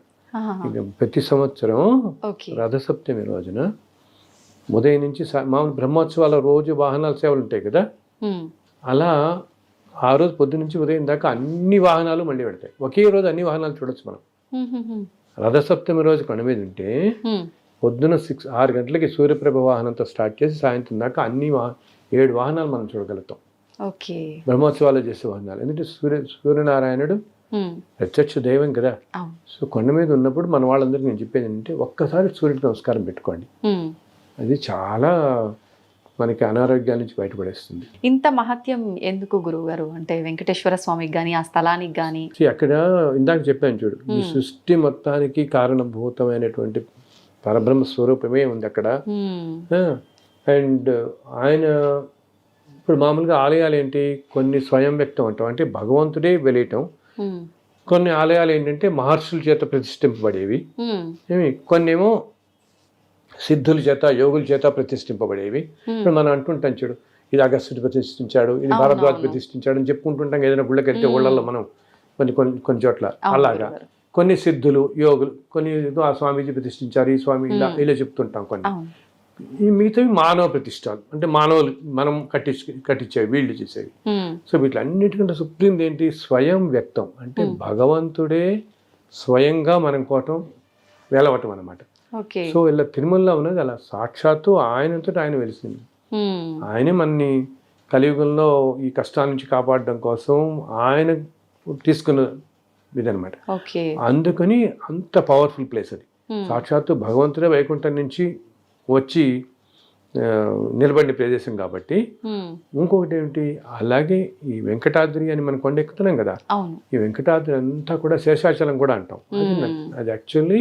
[SPEAKER 2] ప్రతి సంవత్సరం రథసప్తమి రోజున ఉదయం నుంచి మామూలు బ్రహ్మోత్సవాల రోజు వాహనాల సేవలు ఉంటాయి కదా, అలా ఆ రోజు పొద్దు నుంచి ఉదయం దాకా అన్ని వాహనాలు మళ్ళీ పెడతాయి. ఒకే రోజు అన్ని వాహనాలు చూడొచ్చు మనం. రథసప్తమి రోజు కొండ మీద ఉంటే పొద్దున 6 గంటలకి సూర్యప్రభ వాహనంతో స్టార్ట్ చేసి సాయంత్రం దాకా అన్ని 7 వాహనాలు మనం చూడగలుగుతాం. బ్రహ్మోత్సవాలు చేసే వాహనాలు. ఎందుకంటే సూర్యనారాయణుడు ప్రత్యక్ష దైవం కదా. సో కొండ మీద ఉన్నప్పుడు మన వాళ్ళందరికీ నేను చెప్పేది ఏంటంటే ఒక్కసారి సూర్యుడికి నమస్కారం పెట్టుకోండి. అది చాలా మనకి అనారోగ్యాల నుంచి బయటపడేస్తుంది.
[SPEAKER 1] ఇంత మహత్యం ఎందుకు గురువుగారు? అంటే వెంకటేశ్వర స్వామికి కానీ ఆ స్థలానికి కానీ
[SPEAKER 2] అక్కడ ఇందాక చెప్పాను చూడు, ఈ సృష్టి మొత్తానికి కారణభూతమైనటువంటి పరబ్రహ్మ స్వరూపమే ఉంది అక్కడ. అండ్ ఆయన ఇప్పుడు మామూలుగా ఆలయాలు ఏంటి, కొన్ని స్వయం వ్యక్తం అంటాం, అంటే భగవంతుడే వెలియటం. కొన్ని ఆలయాలు ఏంటంటే మహర్షుల చేత ప్రతిష్ఠింపబడేవి, కొన్ని ఏమో సిద్ధుల చేత యోగుల చేత ప్రతిష్ఠింపబడేవి. ఇప్పుడు మనం అంటుంటాం చూడు, ఇది అగస్త్యుడు ప్రతిష్ఠించాడు, ఇది భారద్వాజ ప్రతిష్ఠించాడు అని చెప్పుకుంటుంటాం ఏదైనా గుళ్ళకి వెళ్తే ఊళ్ళల్లో మనం కొన్ని చోట్ల. అలాగా కొన్ని సిద్ధులు యోగులు, కొన్ని ఆ స్వామీజీ ప్రతిష్ఠించారు, ఈ స్వామి ఇలా చెప్తుంటాం. కొన్ని ఈ మిగతావి మానవ ప్రతిష్టాలు, అంటే మానవులు మనం కట్టించేవి, వీళ్ళు చేసేవి. సో వీటిలన్నిటికంటే సుప్రీం ఏంటి, స్వయం వ్యక్తం, అంటే భగవంతుడే స్వయంగా మనం కోవటం వేలవటం అనమాట. సో ఇలా తిరుమలలో ఉన్నది అలా సాక్షాత్తు ఆయనతో ఆయన వెలిసింది. ఆయనే మనని కలియుగంలో ఈ కష్టాల నుంచి కాపాడడం కోసం ఆయన తీసుకున్న ఇదనమాట. అందుకని అంత పవర్ఫుల్ ప్లేస్ అది. సాక్షాత్తు భగవంతుడే వైకుంఠం నుంచి వచ్చి నిలబడిన ప్రదేశం కాబట్టి. ఇంకొకటి ఏమిటి, అలాగే ఈ వెంకటాద్రి అని మనం కొండ ఎక్కుతున్నాం కదా, ఈ వెంకటాద్రి అంతా కూడా శేషాచలం కూడా అంటాం. అది యాక్చువల్లీ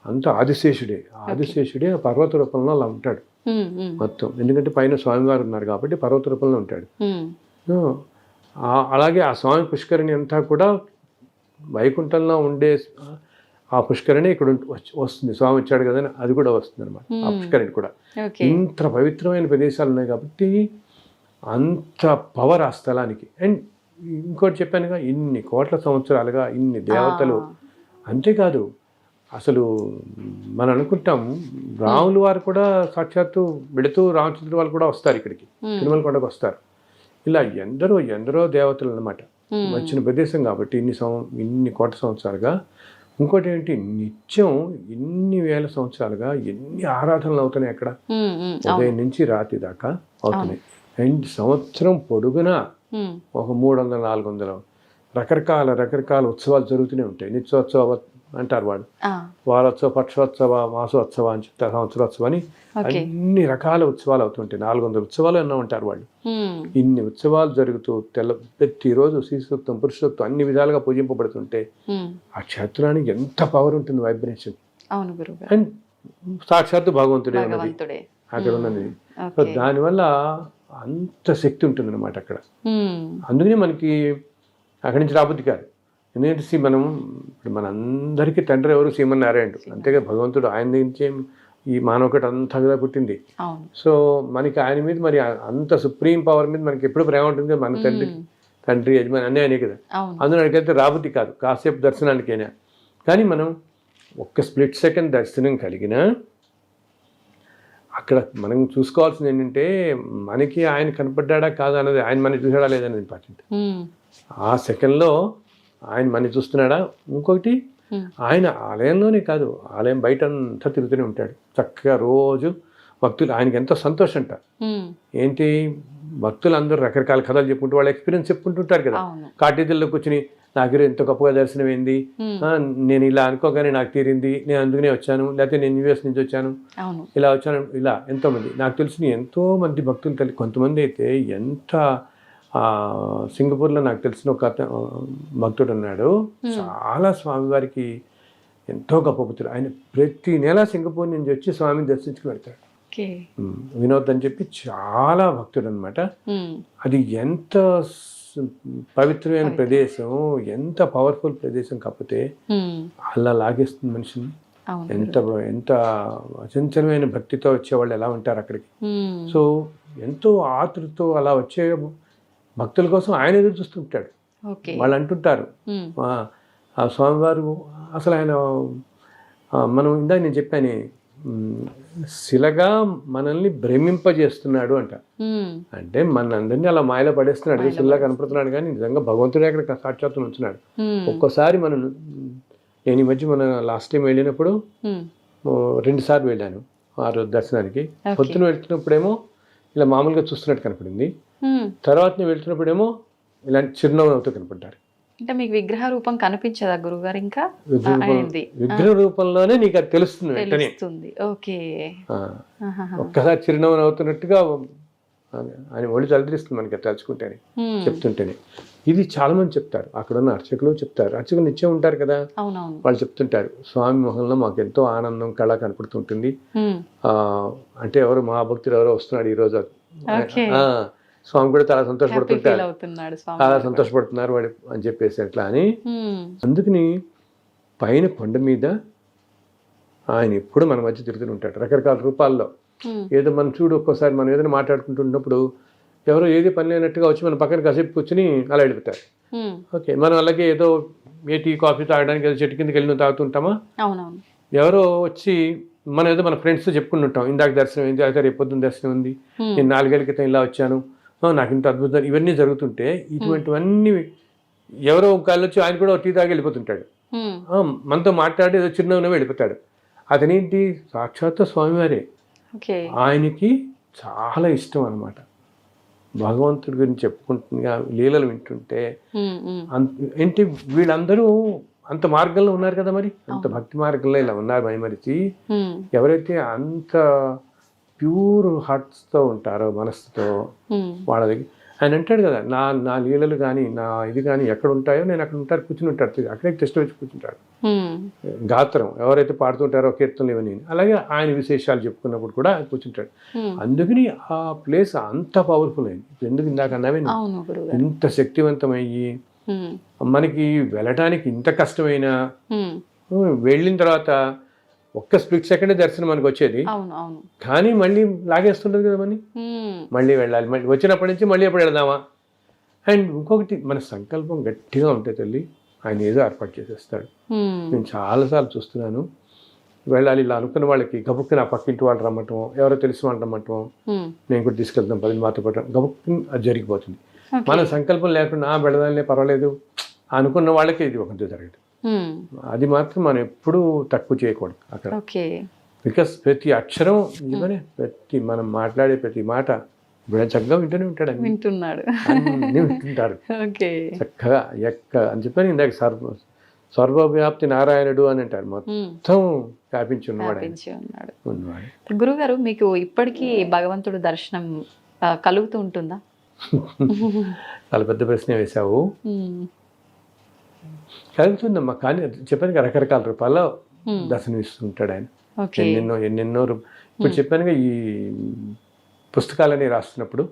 [SPEAKER 2] అంతా ఆదిశేషుడే. ఆదిశేషుడే ఆ పర్వత రూపంలో అలా ఉంటాడు మొత్తం, ఎందుకంటే పైన స్వామివారు ఉన్నారు కాబట్టి పర్వత రూపంలో ఉంటాడు. అలాగే ఆ స్వామి పుష్కరిణి అంతా కూడా వైకుంఠంలో ఉండే ఆ పుష్కరిణి ఇక్కడ వస్తుంది, స్వామి వచ్చాడు కదా అది కూడా వస్తుంది అనమాట. ఆ పుష్కరిణి కూడా ఇంత పవిత్రమైన ప్రదేశాలు ఉన్నాయి కాబట్టి అంత పవర్ ఆ స్థలానికి. అండ్ ఇంకోటి చెప్పానుగా, ఇన్ని కోట్ల సంవత్సరాలుగా ఇన్ని దేవతలు. అంతేకాదు, అసలు మనం అనుకుంటాం రాములు వారు కూడా సాక్షాత్తు వెళుతూ రామచంద్ర వాళ్ళు కూడా వస్తారు ఇక్కడికి, తిరుమల కొండకు వస్తారు. ఇలా ఎందరో దేవతలు అన్నమాట వచ్చిన ప్రదేశం కాబట్టి ఇన్ని కోట్ల సంవత్సరాలుగా. ఇంకోటి ఏంటి, నిత్యం ఇన్ని వేల సంవత్సరాలుగా ఎన్ని ఆరాధనలు అవుతున్నాయి అక్కడ, ఉదయం నుంచి రాత్రి దాకా అవుతున్నాయి. అండ్ సంవత్సరం పొడుగునా ఒక 300-400 రకరకాల ఉత్సవాలు జరుగుతూనే ఉంటాయి. నిత్యోత్సవ అంటారు వాళ్ళు, వారోత్సవ, పక్షోత్సవ, మాసోత్సవ అని చెప్తారు, సంవత్సరోత్సవం అని అన్ని రకాల ఉత్సవాలు అవుతుంటాయి. 400 ఉత్సవాలు ఎన్నో ఉంటారు వాళ్ళు. ఇన్ని ఉత్సవాలు జరుగుతూ ప్రతిరోజు శ్రీసూక్తం, పురుషోక్తం అన్ని విధాలుగా పూజింపబడుతుంటే ఆ క్షేత్రానికి ఎంత పవర్ ఉంటుంది, వైబ్రేషన్. అండ్ సాక్షాత్తు భగవంతుడే ఉన్నది అక్కడ ఉన్నది. సో దానివల్ల అంత శక్తి ఉంటుంది అనమాట అక్కడ. అందుకని మనకి అక్కడి నుంచి రాబుద్ది కాదు. ఎందుకంటే మనం ఇప్పుడు మనందరికీ తండ్రి ఎవరు, శ్రీమన్నారాయణుడు. అంతేగా భగవంతుడు, ఆయన నుంచే ఈ మానవకట అంతా కదా పుట్టింది. సో మనకి ఆయన మీద మరి అంత సుప్రీం పవర్ మీద మనకి ఎప్పుడు ప్రేమ ఉంటుంది కదా, మన తండ్రి యజమాని అన్నీ అనే కదా. అందులో అడిగితే రాబుద్ది కాదు కాసేపు దర్శనానికైనా. కానీ మనం ఒక్క స్ప్లిట్ సెకండ్ దర్శనం కలిగినా అక్కడ మనం చూసుకోవాల్సింది ఏంటంటే, మనకి ఆయన కనపడ్డా కాదా అన్నది, ఆయన మనకి చూసాడా లేదనేది ఇంపార్టెంట్. ఆ సెకండ్లో ఆయన మనని చూస్తున్నాడా. ఇంకొకటి, ఆయన ఆలయంలోనే కాదు, ఆలయం బయట అంతా తిరుగుతూనే ఉంటాడు చక్కగా రోజు. భక్తులు ఆయనకి ఎంతో సంతోషం అంట. ఏంటి, భక్తులు అందరూ రకరకాల కథలు చెప్పుకుంటూ వాళ్ళ ఎక్స్పీరియన్స్ చెప్పుకుంటుంటారు కదా. కాటేజీల్లో కూర్చుని నాకు ఎంతో గొప్పగా దర్శనం అయింది, నేను ఇలా అనుకోగానే నాకు తీరింది, నేను అందుకనే వచ్చాను, లేకపోతే నేను యూఎస్ నుంచి వచ్చాను, ఇలా వచ్చాను, ఇలా ఎంతోమంది నాకు తెలిసిన ఎంతోమంది భక్తులు. కొంతమంది అయితే ఎంత, సింగపూర్లో నాకు తెలిసిన ఒక భక్తుడు ఉన్నాడు, చాలా స్వామివారికి ఎంతో గొప్ప భక్తుడు. ఆయన ప్రతి నెల సింగపూర్ నుంచి వచ్చి స్వామిని దర్శించుకు వెళ్తాడు. వినోద్ అని చెప్పి చాలా భక్తుడు అనమాట. అది ఎంత పవిత్రమైన ప్రదేశం, ఎంత పవర్ఫుల్ ప్రదేశం కాకపోతే అలా లాగేస్తుంది మనిషిని. ఎంత అచంచలమైన భక్తితో వచ్చేవాళ్ళు ఎలా ఉంటారు అక్కడికి. సో ఎంతో ఆతృతో అలా వచ్చే భక్తుల కోసం ఆయన ఎదురు చూస్తుంటాడు. వాళ్ళు అంటుంటారు ఆ స్వామివారు అసలు ఆయన, మనం ఇందాక నేను చెప్పాను, శిలగా మనల్ని భ్రమింపజేస్తున్నాడు అంట. అంటే మనందరినీ అలా మాయలో పడేస్తున్నాడు, శిలగా కనపడుతున్నాడు, కానీ నిజంగా భగవంతుడే అక్కడ సాక్షాత్తు ఉంటున్నాడు. ఒక్కోసారి నేను ఈ మధ్య లాస్ట్ టైం వెళ్ళినప్పుడు 2 సార్లు వెళ్ళాను ఆ రోజు దర్శనానికి. పొద్దున వెళ్తున్నప్పుడేమో ఇలా మామూలుగా చూస్తున్నట్టు కనపడింది, తర్వాత వెళ్తున్నప్పుడేమో ఇలాంటి చిరునవ్వు అవుతూ కనపడ్డారు.
[SPEAKER 1] అంటే మీకు విగ్రహ రూపం కనిపించదా గురుగారు? ఇంకా
[SPEAKER 2] విగ్రహ రూపంలోనే నీకు అది తెలుస్తుంది వెంటనే. ఒక్కసారి చిరునవ్వు అవుతున్నట్టుగా అని ఒళ్ళు తలదిరిస్తుంది మనకి తలుచుకుంటేనే, చెప్తుంటేనే. ఇది చాలా మంది చెప్తారు, అక్కడ ఉన్న అర్చకులు చెప్తారు, అర్చకులు నిత్యం ఉంటారు కదా,
[SPEAKER 1] అవునవును.
[SPEAKER 2] వాళ్ళు చెప్తుంటారు స్వామి మొహంలో మాకు ఎంతో ఆనందం కళ కనపడుతుంటుంది. అంటే ఎవరు మహాభక్తులు ఎవరో వస్తున్నాడు ఈరోజు, స్వామి కూడా చాలా సంతోషపడుతుంటారు, చాలా సంతోషపడుతున్నారు వాడు అని చెప్పేసి అట్లా అని. అందుకని పైన కొండ మీద ఆయన ఎప్పుడు మన మధ్య తిరుగుతుంటాడు రకరకాల రూపాల్లో. ఏదో మనం చూడు, ఒక్కోసారి మనం ఏదైనా మాట్లాడుకుంటున్నప్పుడు ఎవరో ఏది పని లేనట్టుగా వచ్చి మన పక్కన కాసేపు కూర్చుని అలా వెళ్ళిపోతారు. ఓకే, మనం అలాగే ఏదో ఏ టీ కాఫీ తాగడానికి ఏదో చెట్టు కిందకి వెళ్ళి తాగుతుంటామా, ఎవరో వచ్చి మనం ఏదో మన ఫ్రెండ్స్తో చెప్పుకుని ఉంటాం, ఇందాక దర్శనం అయింది, అయితే రేపు పొద్దున్న దర్శనం ఉంది, నేను 4 ఏళ్ల క్రితం ఇలా వచ్చాను, నాకు ఇంత అద్భుతం, ఇవన్నీ జరుగుతుంటే ఇటువంటివన్నీ ఎవరో ఒకళ్ళు వచ్చి ఆయన కూడా టీ తాగి వెళ్ళిపోతుంటాడు, మనతో మాట్లాడి ఏదో చిరునవ్వునే వెళ్ళిపోతాడు. అతనేంటి సాక్షాత్తు స్వామివారే. ఆయనకి చాలా ఇష్టం అన్నమాట భగవంతుడి గురించి చెప్పుకుంటున్నా, లీలలు వింటుంటే. ఏంటి వీళ్ళందరూ అంత మార్గంలో ఉన్నారు కదా, మరి అంత భక్తి మార్గంలో ఇలా ఉన్నారు మైమరిచి. ఎవరైతే అంత ప్యూర్ హార్ట్స్తో ఉంటారో, మనస్సుతో, వాళ్ళ దగ్గర ఆయన అంటాడు కదా, నా లీలలు కానీ నా ఇది కానీ ఎక్కడ ఉంటాయో నేను అక్కడ ఉంటారు, కూర్చుని ఉంటాడు, అక్కడే టెస్ట్ వచ్చి కూర్చుంటాడు. గాత్రం ఎవరైతే పాడుతుంటారో కీర్తనలు ఇవన్నీ, అలాగే ఆయన విశేషాలు చెప్పుకున్నప్పుడు కూడా కూర్చుంటాడు. అందుకని ఆ ప్లేస్ అంత పవర్ఫుల్ అయింది. ఎందుకు ఇందాక అన్నామే, ఇంత శక్తివంతమయ్యి మనకి వెళ్ళటానికి ఇంత కష్టమైన, వెళ్ళిన తర్వాత ఒక్క స్ప్లిట్ సెకండ్ దర్శనం మనకు వచ్చేది, కానీ మళ్ళీ లాగేస్తుంటది కదా, మళ్ళీ వెళ్ళాలి, మళ్ళీ వచ్చినప్పటి నుంచి మళ్ళీ ఎప్పుడు వెళదామా. అండ్ ఇంకొకటి, మన సంకల్పం గట్టిగా ఉంటే తల్లి ఆయన ఏదో ఏర్పాటు చేసేస్తాడు. నేను చాలాసార్లు చూస్తున్నాను, వెళ్ళాలి ఇలా అనుకున్న వాళ్ళకి గబుక్కి నా పక్కింటి వాళ్ళు రమ్మటం, ఎవరో తెలిసిన వాళ్ళు రమ్మటం, నేను కూడా తీసుకెళ్తాం 10 మాతో పాటు, గబుక్కి అది జరిగిపోతుంది. మన సంకల్పం లేకుండా వెళదాలే పర్వాలేదు అనుకున్న వాళ్ళకి ఇది ఒకటి జరగదు. అది మాత్రం మనం ఎప్పుడూ తక్కువ చేయకూడదు అక్కడ. బికాస్ ప్రతి అక్షరం ఇవనే, ప్రతి మనం మాట్లాడే ప్రతి మాట చక్కగా వింటున్నాడు, అన్నీ వింటుంటారు చక్కగా అని చెప్పని. ఇందాక సర్వవ్యాప్తి నారాయణుడు అని అంటారు, మొత్తం వ్యాపించి ఉన్నవాడు.
[SPEAKER 1] గురుగారు, మీకు ఇప్పటికీ భగవంతుడు దర్శనం కలుగుతూ ఉంటుందా?
[SPEAKER 2] చాలా పెద్ద ప్రశ్న వేశావు. కలుగుతుందమ్మా, కానీ చెప్పాను రకరకాల రూపాల్లో దర్శనమిస్తుంటాడు ఆయన. ఎన్నెన్నో ఇప్పుడు చెప్పానుగా, ఈ పుస్తకాలని రాస్తున్నప్పుడు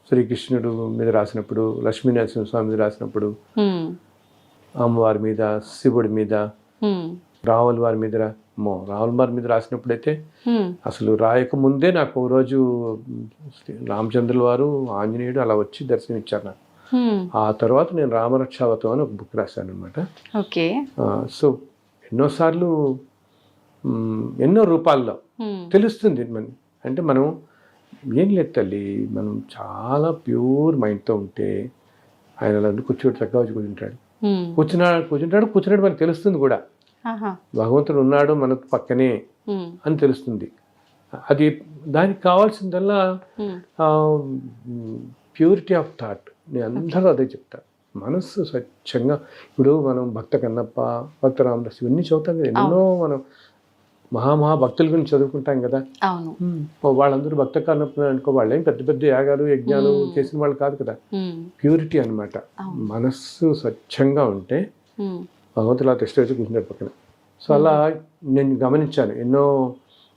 [SPEAKER 2] శ్రీకృష్ణుడు మీద రాసినప్పుడు, లక్ష్మీనరసింహస్వామి మీద రాసినప్పుడు, అమ్మవారి మీద, శివుడి మీద, రాముల వారి మీద, రాముల వారి మీద రాసినప్పుడైతే అసలు రాయక ముందే నాకు ఓ రోజు రామచంద్రుల వారు, ఆంజనేయుడు అలా వచ్చి దర్శనం ఇచ్చారు నాకు. ఆ తర్వాత నేను రామరక్షావతం అని ఒక బుక్ రాశాను అనమాట. సో ఎన్నోసార్లు ఎన్నో రూపాల్లో తెలుస్తుంది. అంటే మనం ఏం లేదు తల్లి, మనం చాలా ప్యూర్ మైండ్తో ఉంటే ఆయన అలా కూర్చోటి చక్కగా వచ్చి కూర్చున్నాడు మనకు తెలుస్తుంది కూడా, భగవంతుడు ఉన్నాడు మన పక్కనే అని తెలుస్తుంది. అది దానికి కావాల్సిందల్లా ప్యూరిటీ ఆఫ్ థాట్. నేను అందరూ అదే చెప్తాను, మనస్సు స్వచ్ఛంగా. ఇప్పుడు మనం భక్త కన్నప్ప, భక్త రామదాస్ ఇవన్నీ చదువుతాం కదా, ఎన్నో మనం మహాభక్తుల గురించి చదువుకుంటాం కదా. వాళ్ళందరూ భక్త కన్నప్ప అనుకో, వాళ్ళేం పెద్ద పెద్ద యాగాలు యజ్ఞాలు చేసిన వాళ్ళు కాదు కదా. ప్యూరిటీ అనమాట. మనస్సు స్వచ్ఛంగా ఉంటే భగవంతుడు అలా టెస్ట్ వచ్చి కూర్చున్నాడు పక్కన. సో అలా నేను గమనించాను ఎన్నో.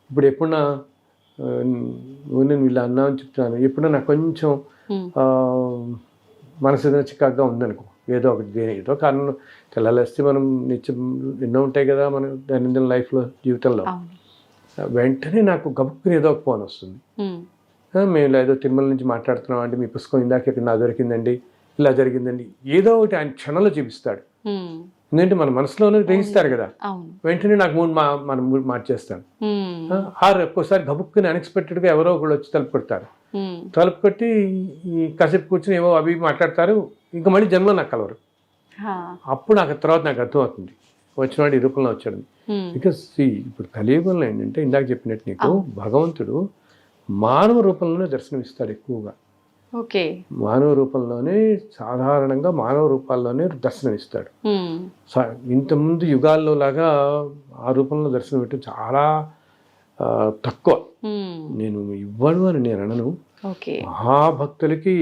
[SPEAKER 2] ఇప్పుడు ఎప్పుడన్నా నేను ఇలా అన్నా అని చెప్తున్నాను, ఎప్పుడన్నా నాకు కొంచెం మనసు ఏదైనా చికాగ్గా ఉందనుకో, ఏదో ఒకటి ఏదో కారణం తెల్లాలేస్తే మనం నిత్యం ఎన్నో ఉంటాయి కదా మన దైనందిన లైఫ్లో, జీవితంలో. వెంటనే నాకు గబుక్కుని ఏదో ఒక ఫోన్ వస్తుంది, మేము ఏదో తిరుమల నుంచి మాట్లాడుతున్నాం అంటే, మీ పుస్తకం ఇందాక ఇక్కడ నా దొరికిందండి, ఇలా జరిగిందండి, ఏదో ఒకటి ఆయన క్షణంలో చూపిస్తాడు. ఎందుకంటే మన మనసులోనే గ్రహిస్తారు కదా, వెంటనే నాకు మన మూడు మార్చేస్తాను. ఒక్కోసారి గబుక్కుని అన్ఎక్స్పెక్టెడ్గా ఎవరో ఒకళ్ళు వచ్చి తలుపు కొడతారు. తలుపు కొట్టి ఈ కాసేపు కూర్చొని ఏవో అవి మాట్లాడతారు, ఇంకా మళ్ళీ జన్మలో నాకు కలవరు. అప్పుడు నాకు తర్వాత నాకు అర్థమవుతుంది వచ్చినవాడు ఈ రూపంలో వచ్చాడు. బికాస్ ఇప్పుడు కలియుగంలో ఏంటంటే ఇందాక చెప్పినట్టు నీకు భగవంతుడు మానవ రూపంలోనే దర్శనమిస్తాడు ఎక్కువగా. మానవ రూపంలోనే, సాధారణంగా మానవ రూపాల్లోనే దర్శనమిస్తాడు. ఇంతకుముందు యుగాల్లో లాగా ఆ రూపంలో దర్శనం పెట్టడం చాలా తక్కువ.
[SPEAKER 1] ఉమ్.
[SPEAKER 2] నేను ఇవ్వను అని నేను అనను.
[SPEAKER 1] ఓకే.
[SPEAKER 2] మహాభక్తులకి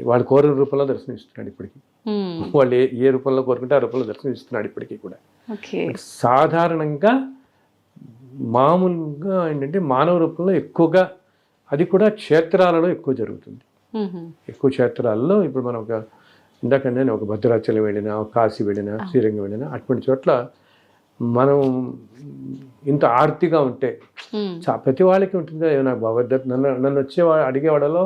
[SPEAKER 2] వాడు కోరిన రూపంలో దర్శనమిస్తున్నాడు ఇప్పటికీ.
[SPEAKER 1] ఉమ్.
[SPEAKER 2] వాళ్ళు ఏ రూపంలో కోరుకుంటే ఆ రూపంలో దర్శనమిస్తున్నాడు ఇప్పటికీ కూడా.
[SPEAKER 1] ఓకే.
[SPEAKER 2] సాధారణంగా మామూలుగా ఏంటంటే మానవ రూపంలో ఎక్కువగా, అది కూడా క్షేత్రాలలో ఎక్కువ జరుగుతుంది.
[SPEAKER 1] ఉహు.
[SPEAKER 2] ఎక్కువ క్షేత్రాల్లో ఇప్పుడు మనం ఇందాకంటే ఒక భద్రాచలం వెళ్ళినా, ఒక కాశీ వెళ్ళినా, శ్రీరంగం వెళ్ళినా, అటువంటి చోట్ల మనం ఇంత ఆర్తిగా ఉంటే
[SPEAKER 1] ఉమ్.
[SPEAKER 2] ప్రతి వాళ్ళకి ఉంటుంది. నాకు భగవద్గీత నన్ను అడిగేవాడలో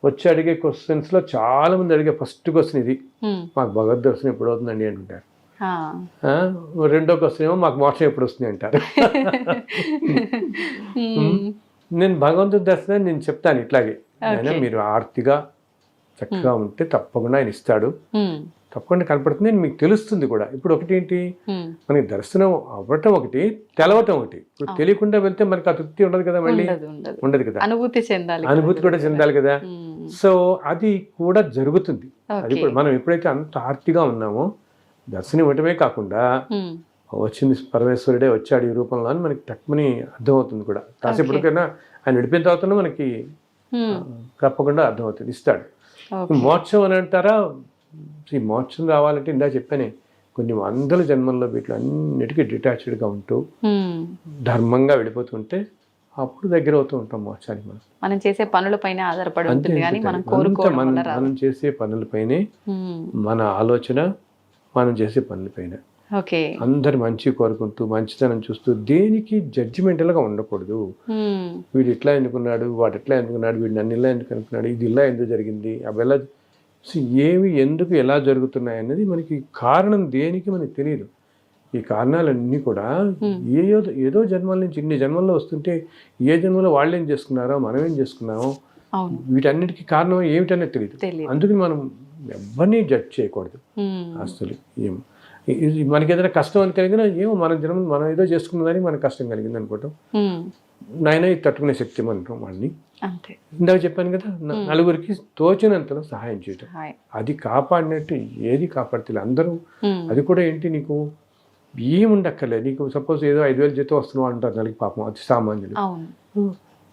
[SPEAKER 2] వచ్చి అడిగే క్వశ్చన్స్లో చాలామంది అడిగే ఫస్ట్ క్వశ్చన్ ఇది,
[SPEAKER 1] ఉమ్.
[SPEAKER 2] మాకు భగవద్ దర్శనం ఎప్పుడు అవుతుందండి అంటుంటారు.
[SPEAKER 1] ఆ.
[SPEAKER 2] రెండో క్వశ్చన్ ఏమో మాకు మోక్షం ఎప్పుడు వస్తుంది అంటారు. నేను భగవంతుడి దర్శనం నేను చెప్తాను ఇట్లాగే, ఆయన మీరు ఆర్తిగా చక్కగా ఉంటే తప్పకుండా ఆయన ఇస్తాడు,
[SPEAKER 1] ఉమ్.
[SPEAKER 2] తప్పకుండా కనపడుతుంది అని మీకు తెలుస్తుంది కూడా. ఇప్పుడు ఒకటి ఏంటి,
[SPEAKER 1] ఉమ్.
[SPEAKER 2] మనకి దర్శనం అవ్వటం ఒకటి, తెలవటం ఒకటి. ఇప్పుడు తెలియకుండా వెళ్తే మనకి ఆ తృప్తి ఉండదు కదా, మళ్ళీ ఉండదు కదా,
[SPEAKER 1] అనుభూతి చెందాలి,
[SPEAKER 2] అనుభూతి కూడా చెందాలి కదా. సో అది కూడా జరుగుతుంది. అది కూడా మనం ఎప్పుడైతే అంత ఆర్తిగా ఉన్నామో దర్శనం ఇవ్వటమే కాకుండా వచ్చింది పరమేశ్వరుడే వచ్చాడు ఈ రూపంలో అని మనకి తక్కువని అర్థమవుతుంది కూడా. కాసేపటికైనా ఆయన విడిపోయిన తర్వాత మనకి తప్పకుండా అర్థమవుతుంది, ఇస్తాడు. మోక్షం అని అంటారా, ఈ మోక్షం రావాలంటే ఇందా చెప్పానే కొన్ని వందల జన్మల్లో వీటిలో అన్నిటికీ డిటాచ్డ్గా ఉంటూ ధర్మంగా విడిపోతుంటే అప్పుడు దగ్గర అవుతూ ఉంటాం మోక్షానికి. మనం
[SPEAKER 1] చేసే పనులపైన ఆధారపడి ఉంటుంది, కానీ
[SPEAKER 2] మనం చేసే పనులపైనే, మన ఆలోచన, మనం చేసే పనులపైన. అందరు మంచి కోరుకుంటూ మంచితనం చూస్తూ దేనికి జడ్జిమెంటల్గా ఉండకూడదు. వీడు ఇట్లా ఎందుకున్నాడు, వాడు ఎట్లా ఎందుకున్నాడు, వీడు నన్ను ఇలా ఎందుకు అనుకున్నాడు, ఇది ఇలా ఎందుకు జరిగింది, అవి ఎలా ఏవి ఎందుకు ఎలా జరుగుతున్నాయి అనేది మనకి కారణం దేనికి మనకి తెలియదు. ఈ కారణాలన్నీ కూడా ఏదో జన్మల నుంచి ఇన్ని జన్మల్లో వస్తుంటే ఏ జన్మలో వాళ్ళు ఏం చేసుకున్నారో మనం ఏం చేసుకున్నామో వీటన్నిటికీ కారణం ఏమిటనేది తెలియదు. అందుకని మనం ఎవరిని జడ్జ్ చేయకూడదు. అసలు ఏం మనకి ఏదైనా కష్టం అని కలిగినా ఏమో మన జన్మ మనం ఏదో చేసుకున్నదని మనకు కష్టం కలిగింది అనుకోవటం, నాయన ఇది తట్టుకునే శక్తి అంటాం వాళ్ళని. ఇందాక చెప్పాను కదా, నలుగురికి తోచినంతలో సహాయం చేయటం, అది కాపాడినట్టు ఏది కాపాడుతుంది అందరూ. అది కూడా ఏంటి, నీకు ఏముండక్కర్లేదు. నీకు సపోజ్ ఏదో 5,000 జీతం వస్తున్నావు అంటారు నెలకి, పాపం అతి సామాన్యులు.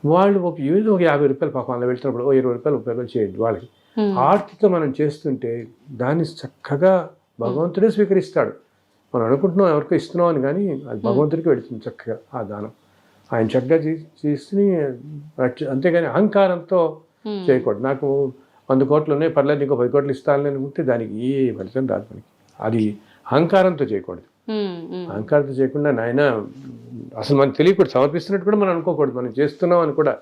[SPEAKER 2] వాళ్ళు ఏదో ఒక 50 రూపాయలు పాపం అలా వెళ్తున్నప్పుడు 20 రూపాయలు 30 రూపాయలు చేయండి వాళ్ళకి. ఆర్తితో మనం చేస్తుంటే దాన్ని చక్కగా భగవంతుడే స్వీకరిస్తాడు. మనం అనుకుంటున్నాం ఎవరికో ఇస్తున్నాం అని, కానీ అది భగవంతుడికి వెళుతుంది చక్కగా ఆ దానం. ఆయన చక్కగా చేసి అంతేగాని అహంకారంతో చేయకూడదు. నాకు 100 కోట్లు ఉన్నాయి, పర్లేదు ఇంకో 10 కోట్లు ఇస్తానని అనుకుంటే దానికి ఏ ఫలితం రాదు మనకి. అది అహంకారంతో చేయకూడదు. అహంకారంతో చేయకుండా నాయన అసలు మనకు తెలియకూడదు, సమర్పిస్తున్నట్టు కూడా మనం అనుకోకూడదు, మనం చేస్తున్నాం అని కూడా.